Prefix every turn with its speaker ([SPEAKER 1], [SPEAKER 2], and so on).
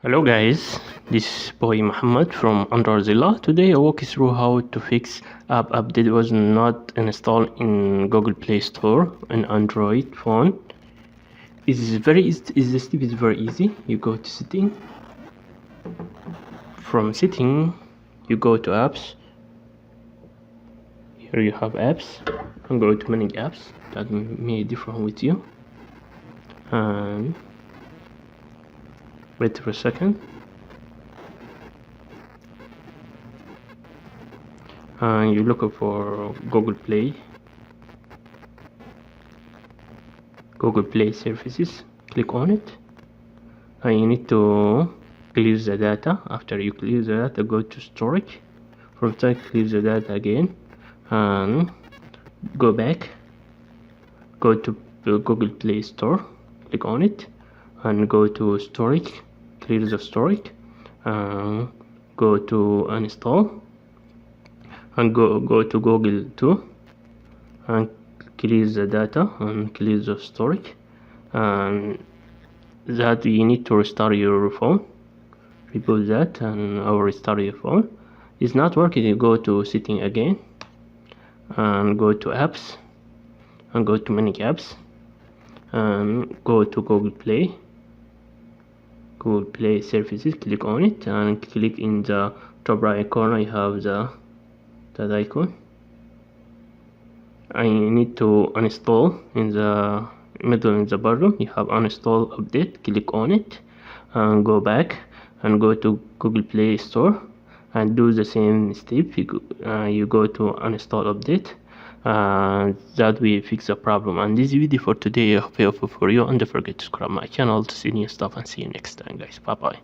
[SPEAKER 1] Hello guys, this is boy Muhammad from Androidzilla. Today I walk you through how to fix app update was not installed in Google Play Store on Android phone. It is very easy. The step is very easy. You go to setting. From setting, you go to apps. Here you have apps. And go to manage apps. That may differ with you. And wait for a second. And you look for Google Play services. Click on it, and you need to clear the data. After you clear the data, go to storage. From there, clear the data again and go back. Go to the Google Play Store, click on it and go to storage, clear the storage, and go to uninstall and go to Google too and clear the data and clear the storage. And that you need to restart your phone. Reboot that and I will restart your phone. It's not working. You go to setting again and go to apps and go to manage apps and go to Google Play services. Click on it and click in the top right corner. You have that icon, and you need to uninstall in the middle in the bottom. You have uninstall update. Click on it and go back and go to Google Play Store and do the same step. You go to uninstall update. That will fix the problem. And this video for today I hope helpful for you, and don't forget to subscribe my channel to see new stuff, and see you next time guys. Bye bye.